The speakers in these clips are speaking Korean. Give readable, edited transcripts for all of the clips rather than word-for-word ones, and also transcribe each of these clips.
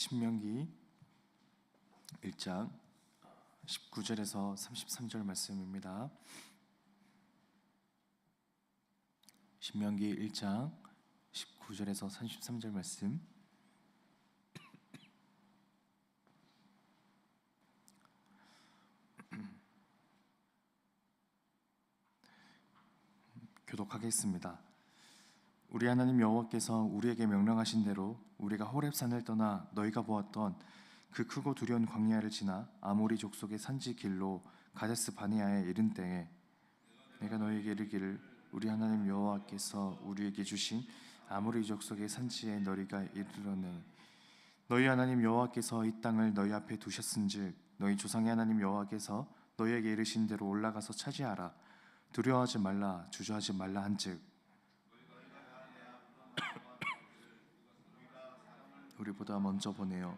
신명기 1장 19절에서 33절 말씀입니다. 신명기 1장 19절에서 33절 말씀. 교독하겠습니다. 우리 하나님 여호와께서 우리에게 명령하신 대로 우리가 호렙산을 떠나 너희가 보았던 그 크고 두려운 광야를 지나 아모리 족속의 산지 길로 가데스 바네아에 이른 때에 내가 너희에게 이르기를 우리 하나님 여호와께서 우리에게 주신 아모리 족속의 산지에 너희가 이르러니 너희 하나님 여호와께서 이 땅을 너희 앞에 두셨은즉 너희 조상의 하나님 여호와께서 너희에게 이르신 대로 올라가서 차지하라. 두려워하지 말라, 주저하지 말라 한즉 우리보다 먼저 보내어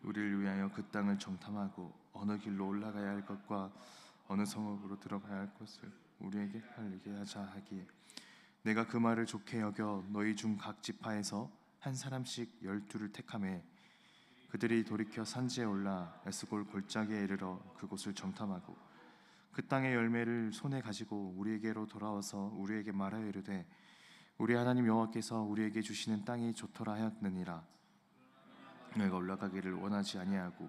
우리를 위하여 그 땅을 정탐하고 어느 길로 올라가야 할 것과 어느 성읍으로 들어가야 할 것을 우리에게 알리게 하자 하기에 내가 그 말을 좋게 여겨 너희 중 각 지파에서 한 사람씩 12를 택하매 그들이 돌이켜 산지에 올라 에스골 골짜기에 이르러 그곳을 정탐하고 그 땅의 열매를 손에 가지고 우리에게로 돌아와서 우리에게 말하여 이르되 우리 하나님 여호와께서 우리에게 주시는 땅이 좋더라 하였느니라. 너희가 올라가기를 원하지 아니하고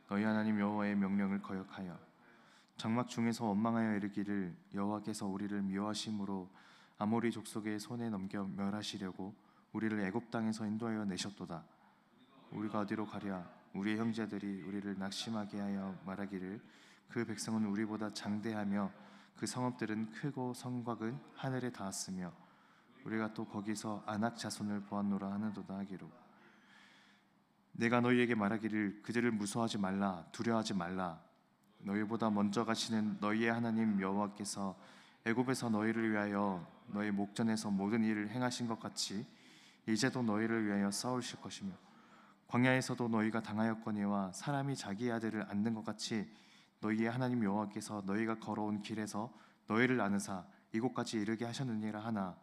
너희 하나님 여호와의 명령을 거역하여 장막 중에서 원망하여 이르기를 여호와께서 우리를 미워하심으로 아모리 족속의 손에 넘겨 멸하시려고 우리를 애굽 땅에서 인도하여 내셨도다. 우리가 어디로 가랴? 우리의 형제들이 우리를 낙심하게 하여 말하기를 그 백성은 우리보다 장대하며 그 성읍들은 크고 성곽은 하늘에 닿았으며 우리가 또 거기서 아낙 자손을 보았노라 하는도다 하기로 내가 너희에게 말하기를 그들을 무서워하지 말라, 두려워하지 말라. 너희보다 먼저 가시는 너희의 하나님 여호와께서 애굽에서 너희를 위하여 너희 목전에서 모든 일을 행하신 것 같이 이제도 너희를 위하여 싸우실 것이며 광야에서도 너희가 당하였거니와 사람이 자기 아들을 안는 것 같이 너희의 하나님 여호와께서 너희가 걸어온 길에서 너희를 안으사 이곳까지 이르게 하셨느니라 하나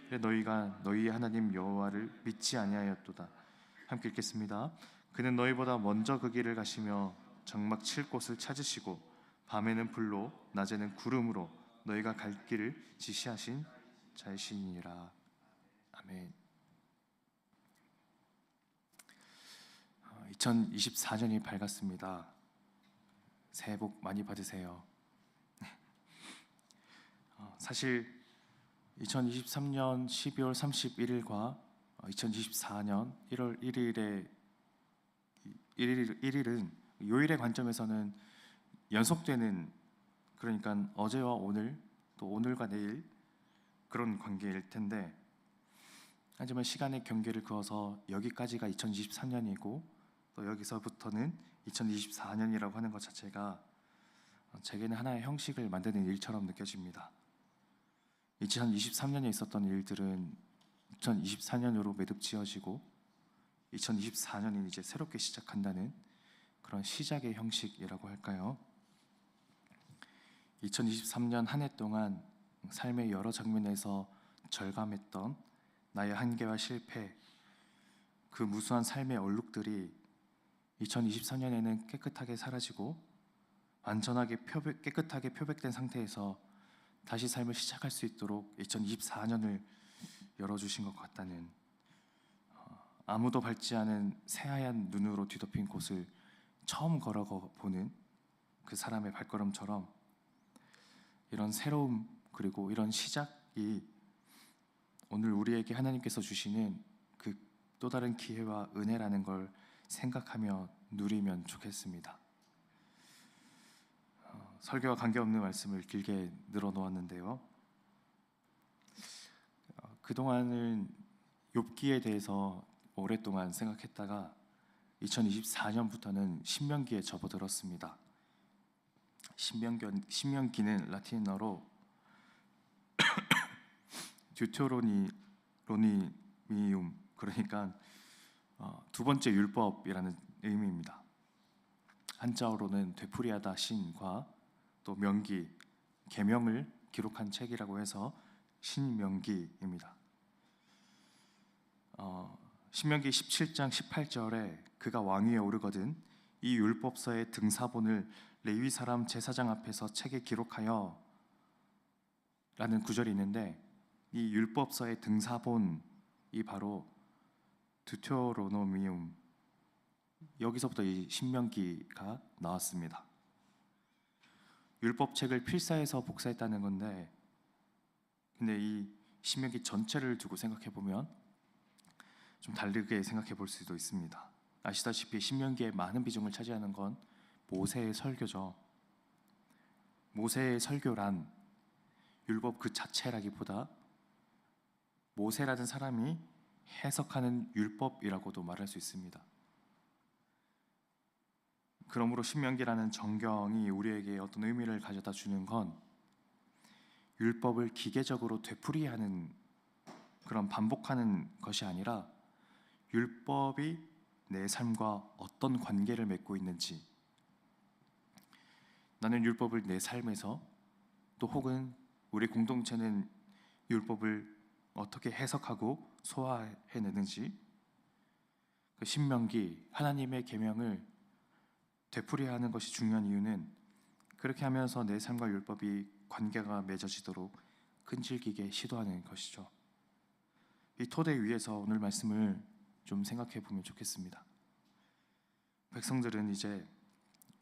너희가 너희의 하나님 여호와를 믿지 아니하였도다. 함께 읽겠습니다. 그는 너희보다 먼저 그 길을 가시며 장막 칠 곳을 찾으시고 밤에는 불로 낮에는 구름으로 너희가 갈 길을 지시하신 자이시니라. 아멘. 2024년이 밝았습니다. 새해 복 많이 받으세요. 사실 2023년 12월 31일과 2024년 1월 1일은 요일의 관점에서는 연속되는, 그러니까 어제와 오늘 또 오늘과 내일 그런 관계일 텐데, 하지만 시간의 경계를 그어서 여기까지가 2023년이고 또 여기서부터는 2024년이라고 하는 것 자체가 제게는 하나의 형식을 만드는 일처럼 느껴집니다. 2023년에 있었던 일들은 2024년으로 매듭 지어지고 2024년이 이제 새롭게 시작한다는 그런 시작의 형식이라고 할까요? 2023년 한 해 동안 삶의 여러 장면에서 절감했던 나의 한계와 실패, 그 무수한 삶의 얼룩들이 2024년에는 깨끗하게 사라지고 완전하게 깨끗하게 표백된 상태에서 다시 삶을 시작할 수 있도록 2024년을 열어주신 것 같다는, 아무도 밟지 않은 새하얀 눈으로 뒤덮인 곳을 처음 걸어보는 그 사람의 발걸음처럼 이런 새로움 그리고 이런 시작이 오늘 우리에게 하나님께서 주시는 그 또 다른 기회와 은혜라는 걸 생각하며 누리면 좋겠습니다. 설교와 관계없는 말씀을 길게 늘어놓았는데요. 그동안은 욥기에 대해서 오랫동안 생각했다가 2024년부터는 신명기에 접어들었습니다. 신명기는 라틴어로 듀테로노미움, 그러니까 두 번째 율법이라는 의미입니다. 한자어로는 되풀이하다 신과 또 명기, 계명을 기록한 책이라고 해서 신명기입니다. 신명기 17장 18절에 그가 왕위에 오르거든 이 율법서의 등사본을 레위 사람 제사장 앞에서 책에 기록하여 라는 구절이 있는데, 이 율법서의 등사본이 바로 드우테로노미움, 여기서부터 이 신명기가 나왔습니다. 율법책을 필사해서 복사했다는 건데, 근데 이 신명기 전체를 두고 생각해 보면 좀 다르게 생각해 볼 수도 있습니다. 아시다시피 신명기의 많은 비중을 차지하는 건 모세의 설교죠. 모세의 설교란 율법 그 자체라기보다 모세라는 사람이 해석하는 율법이라고도 말할 수 있습니다. 그러므로 신명기라는 정경이 우리에게 어떤 의미를 가져다 주는 건 율법을 기계적으로 되풀이하는, 그런 반복하는 것이 아니라 율법이 내 삶과 어떤 관계를 맺고 있는지, 나는 율법을 내 삶에서, 또 혹은 우리 공동체는 율법을 어떻게 해석하고 소화해내는지, 그 신명기 하나님의 계명을 되풀이하는 것이 중요한 이유는 그렇게 하면서 내 삶과 율법이 관계가 맺어지도록 끈질기게 시도하는 것이죠. 이 토대 위에서 오늘 말씀을 좀 생각해 보면 좋겠습니다. 백성들은 이제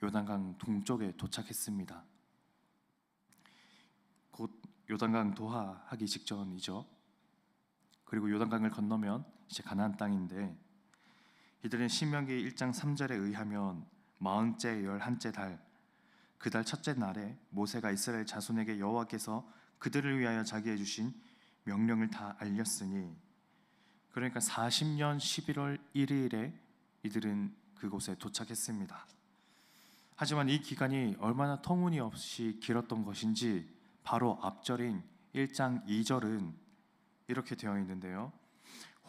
요단강 동쪽에 도착했습니다. 곧 요단강 도하하기 직전이죠. 그리고 요단강을 건너면 이제 가나안 땅인데, 이들은 신명기 1장 3절에 의하면 40째 11째 달, 그 달 첫째 날에 모세가 이스라엘 자손에게 여호와께서 그들을 위하여 자기의 주신 명령을 다 알렸으니, 그러니까 40년 11월 1일에 이들은 그곳에 도착했습니다. 하지만 이 기간이 얼마나 터무니없이 길었던 것인지 바로 앞절인 1장 2절은 이렇게 되어 있는데요.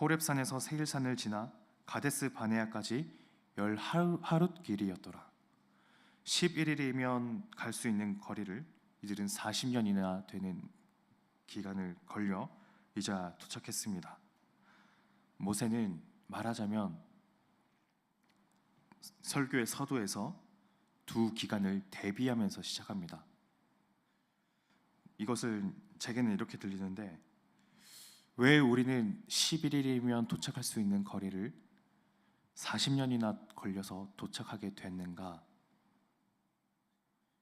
호렙산에서 세일산을 지나 가데스 바네아까지 10하룻 길이었더라. 11일이면 갈 수 있는 거리를 이들은 40년이나 되는 기간을 걸려 이제 도착했습니다. 모세는 말하자면 설교의 서두에서 두 기간을 대비하면서 시작합니다. 이것을 제게는 이렇게 들리는데, 왜 우리는 11일이면 도착할 수 있는 거리를 40년이나 걸려서 도착하게 됐는가?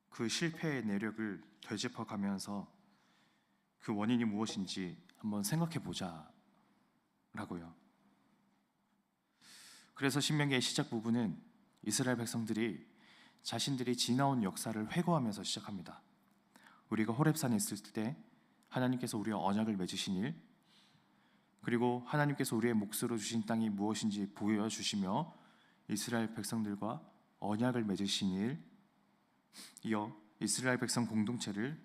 그 실패의 내력을 되짚어가면서 그 원인이 무엇인지 한번 생각해 보자라고요. 그래서 신명기의 시작 부분은 이스라엘 백성들이 자신들이 지나온 역사를 회고하면서 시작합니다. 우리가 호렙산에 있을 때 하나님께서 우리와 언약을 맺으신 일, 그리고 하나님께서 우리의 몫으로 주신 땅이 무엇인지 보여주시며 이스라엘 백성들과 언약을 맺으신 일, 이어 이스라엘 백성 공동체를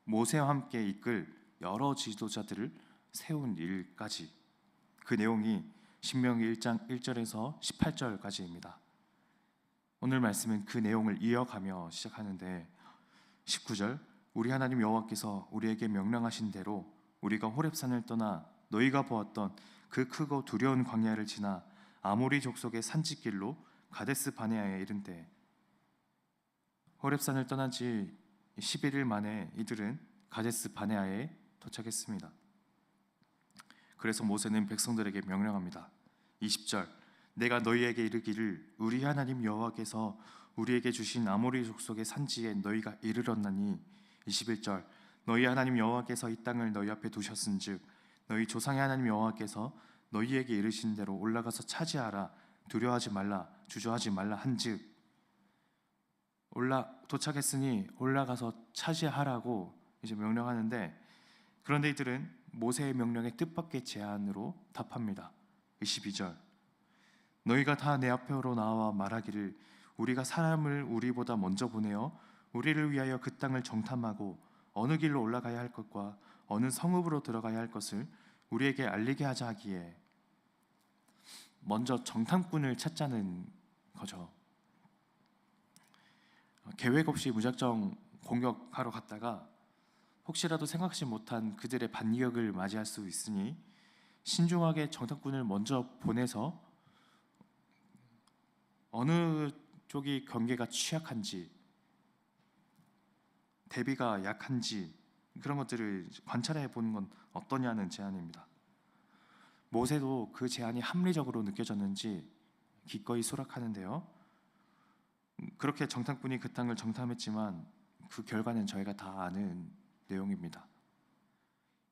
모세와 함께 이끌 여러 지도자들을 세운 일까지, 그 내용이 신명기 1장 1절에서 18절까지입니다. 오늘 말씀은 그 내용을 이어가며 시작하는데, 19절, 우리 하나님 여호와께서 우리에게 명령하신 대로 우리가 호렙산을 떠나 너희가 보았던 그 크고 두려운 광야를 지나 아모리 족속의 산지길로 가데스 바네아에 이른 때, 호렙산을 떠난 지 11일 만에 이들은 가데스 바네아에 도착했습니다. 그래서 모세는 백성들에게 명령합니다. 20절, 내가 너희에게 이르기를 우리 하나님 여호와께서 우리에게 주신 아모리 족속의 산지에 너희가 이르렀나니, 21절, 너희 하나님 여호와께서 이 땅을 너희 앞에 두셨은즉 너희 조상의 하나님 여호와께서 너희에게 이르신 대로 올라가서 차지하라, 두려워하지 말라, 주저하지 말라 한즉, 도착했으니 올라가서 차지하라고 이제 명령하는데, 그런데 이들은 모세의 명령에 뜻밖의 제안으로 답합니다. 22절, 너희가 다 내 앞으로 나와 말하기를 우리가 사람을 우리보다 먼저 보내어 우리를 위하여 그 땅을 정탐하고 어느 길로 올라가야 할 것과 어느 성읍으로 들어가야 할 것을 우리에게 알리게 하자 하기에, 먼저 정탐꾼을 찾자는 거죠. 계획 없이 무작정 공격하러 갔다가 혹시라도 생각지 못한 그들의 반격을 맞이할 수 있으니 신중하게 정탐꾼을 먼저 보내서 어느 쪽이 경계가 취약한지, 대비가 약한지 그런 것들을 관찰해 보는 건 어떠냐는 제안입니다. 모세도 그 제안이 합리적으로 느껴졌는지 기꺼이 수락하는데요. 그렇게 정탐꾼이 그 땅을 정탐했지만 그 결과는 저희가 다 아는 내용입니다.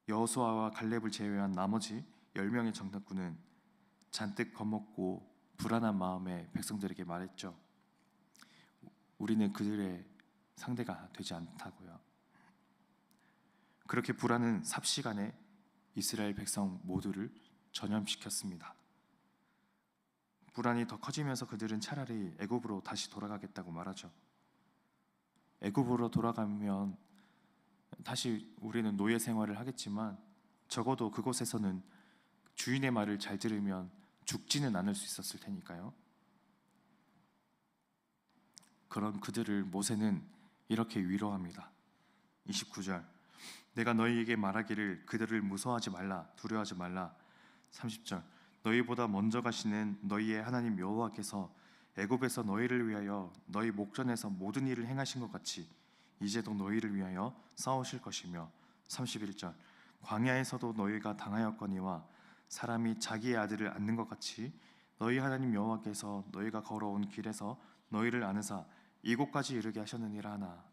여호수아와 갈렙을 제외한 나머지 10명의 정탐꾼은 잔뜩 겁먹고 불안한 마음에 백성들에게 말했죠. 우리는 그들의 상대가 되지 않다고요. 그렇게 불안은 삽시간에 이스라엘 백성 모두를 전염시켰습니다. 불안이 더 커지면서 그들은 차라리 애굽으로 다시 돌아가겠다고 말하죠. 애굽으로 돌아가면 다시 우리는 노예 생활을 하겠지만 적어도 그곳에서는 주인의 말을 잘 들으면 죽지는 않을 수 있었을 테니까요. 그런 그들을 모세는 이렇게 위로합니다. 29절, 내가 너희에게 말하기를 그들을 무서워하지 말라, 두려워하지 말라. 30절, 너희보다 먼저 가시는 너희의 하나님 여호와께서 애굽에서 너희를 위하여 너희 목전에서 모든 일을 행하신 것 같이 이제도 너희를 위하여 싸우실 것이며. 31절, 광야에서도 너희가 당하였거니와 사람이 자기의 아들을 안는 것 같이 너희 하나님 여호와께서 너희가 걸어온 길에서 너희를 안으사 이곳까지 이르게 하셨느니라 하나.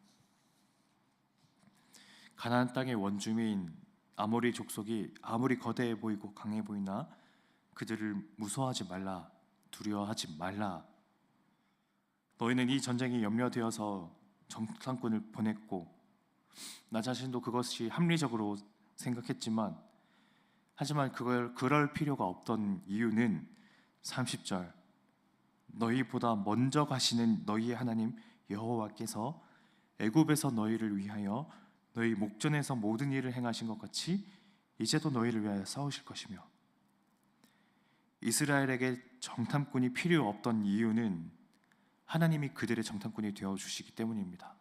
가나안 땅의 원주민 아모리 족속이 아무리 거대해 보이고 강해 보이나 그들을 무서워하지 말라, 두려워하지 말라. 너희는 이 전쟁이 염려되어서 정탐꾼을 보냈고 나 자신도 그것이 합리적으로 생각했지만 하지만 그럴 필요가 없던 이유는 30절, 너희보다 먼저 가시는 너희의 하나님 여호와께서 애굽에서 너희를 위하여 너희 목전에서 모든 일을 행하신 것 같이 이제도 너희를 위하여 싸우실 것이며. 이스라엘에게 정탐꾼이 필요 없던 이유는 하나님이 그들의 정탐꾼이 되어주시기 때문입니다.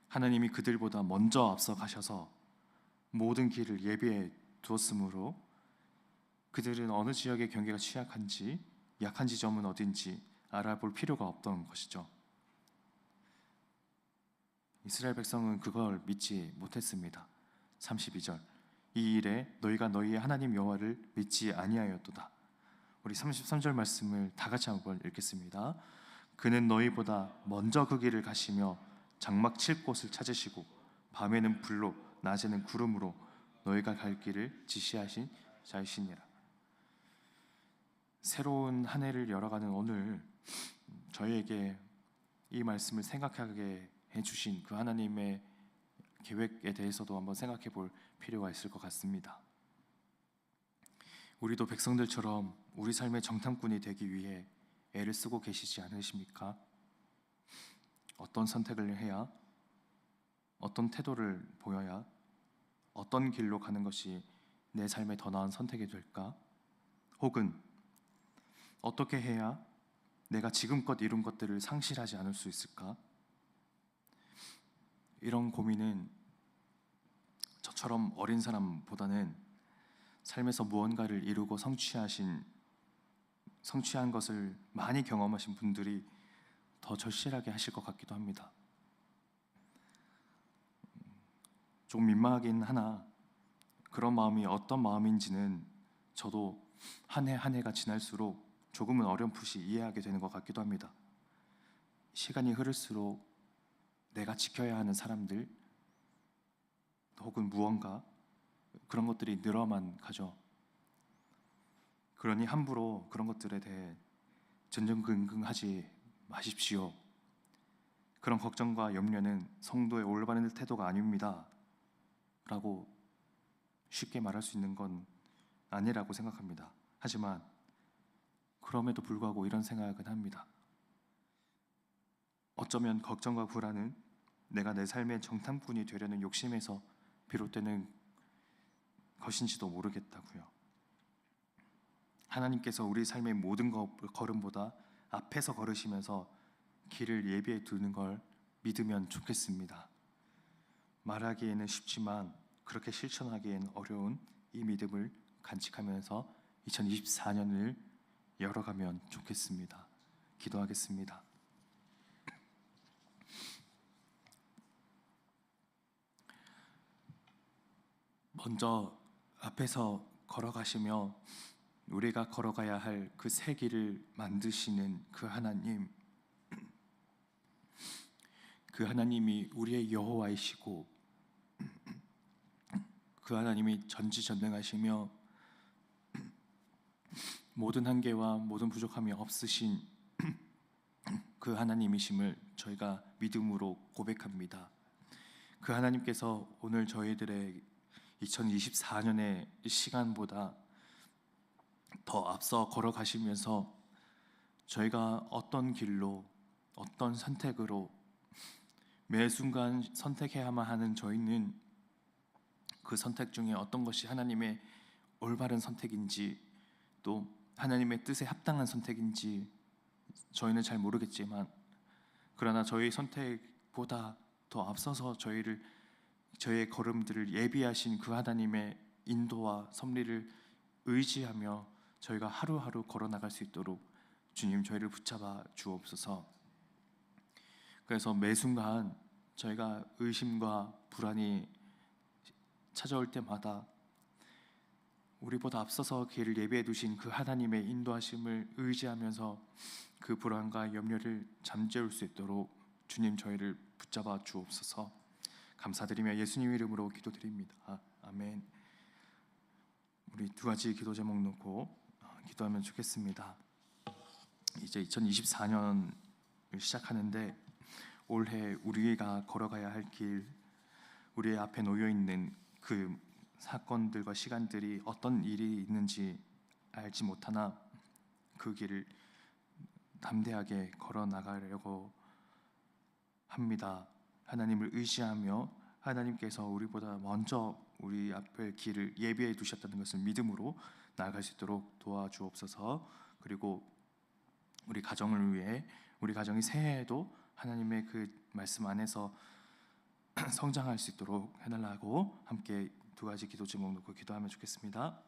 하나님이 그들보다 먼저 앞서 가셔서 모든 길을 예비해 두었으므로 그들은 어느 지역의 경계가 취약한지 약한 지점은 어딘지 알아볼 필요가 없던 것이죠. 이스라엘 백성은 그걸 믿지 못했습니다. 32절, 이 일에 너희가 너희의 하나님 여호와를 믿지 아니하였도다. 우리 33절 말씀을 다 같이 한번 읽겠습니다. 그는 너희보다 먼저 그 길을 가시며 장막 칠 곳을 찾으시고 밤에는 불로 낮에는 구름으로 너희가 갈 길을 지시하신 자이시니라. 새로운 한 해를 열어가는 오늘 저희에게 이 말씀을 생각하게 해주신 그 하나님의 계획에 대해서도 한번 생각해 볼 필요가 있을 것 같습니다. 우리도 백성들처럼 우리 삶의 정탐꾼이 되기 위해 애를 쓰고 계시지 않으십니까? 어떤 선택을 해야, 어떤 태도를 보여야, 어떤 길로 가는 것이 내 삶에 더 나은 선택이 될까? 혹은 어떻게 해야 내가 지금껏 이룬 것들을 상실하지 않을 수 있을까? 이런 고민은 저처럼 어린 사람보다는 삶에서 무언가를 이루고 성취한 것을 많이 경험하신 분들이 더 절실하게 하실 것 같기도 합니다. 좀 민망하긴 하나 그런 마음이 어떤 마음인지는 저도 한 해 한 해가 지날수록 조금은 어렴풋이 이해하게 되는 것 같기도 합니다. 시간이 흐를수록 내가 지켜야 하는 사람들 혹은 무언가 그런 것들이 늘어만 가죠. 그러니 함부로 그런 것들에 대해 전전긍긍하지 마십시오. 그런 걱정과 염려는 성도의 올바른 태도가 아닙니다 라고 쉽게 말할 수 있는 건 아니라고 생각합니다. 하지만 그럼에도 불구하고 이런 생각은 합니다. 어쩌면 걱정과 불안은 내가 내 삶의 정탐꾼이 되려는 욕심에서 비롯되는 것인지도 모르겠다고요. 하나님께서 우리 삶의 모든 걸음보다 앞에서 걸으시면서 길을 예비해 두는 걸 믿으면 좋겠습니다. 말하기에는 쉽지만 그렇게 실천하기엔 어려운 이 믿음을 간직하면서 2024년을 열어가면 좋겠습니다. 기도하겠습니다. 먼저 앞에서 걸어가시며 우리가 걸어가야 할 그 새 길을 만드시는 그 하나님, 그 하나님이 우리의 여호와이시고 그 하나님이 전지전능하시며 모든 한계와 모든 부족함이 없으신 그 하나님이심을 저희가 믿음으로 고백합니다. 그 하나님께서 오늘 저희들의 2024년의 시간보다 더 앞서 걸어가시면서 저희가 어떤 길로 어떤 선택으로 매 순간 선택해야만 하는 저희는 그 선택 중에 어떤 것이 하나님의 올바른 선택인지 또 하나님의 뜻에 합당한 선택인지 저희는 잘 모르겠지만, 그러나 저희 선택보다 더 앞서서 저희의 걸음들을 예비하신 그 하나님의 인도와 섭리를 의지하며 저희가 하루하루 걸어나갈 수 있도록 주님 저희를 붙잡아 주옵소서. 그래서 매 순간 저희가 의심과 불안이 찾아올 때마다 우리보다 앞서서 길을 예비해 두신 그 하나님의 인도하심을 의지하면서 그 불안과 염려를 잠재울 수 있도록 주님 저희를 붙잡아 주옵소서. 감사드리며 예수님 이름으로 기도드립니다. 아멘. 우리 두 가지 기도 제목 놓고 기도하면 좋겠습니다. 이제 2024년을 시작하는데 올해 우리가 걸어가야 할 길, 우리 앞에 놓여 있는 그 사건들과 시간들이 어떤 일이 있는지 알지 못하나 그 길을 담대하게 걸어 나가려고 합니다. 하나님을 의지하며 하나님께서 우리보다 먼저 우리 앞에 길을 예비해 두셨다는 것을 믿음으로 나아갈 수 있도록 도와주옵소서. 그리고 우리 가정을 위해 우리 가정이 새해에도 하나님의 그 말씀 안에서 성장할 수 있도록 해달라고 함께 두 가지 기도 제목 놓고 기도하면 좋겠습니다.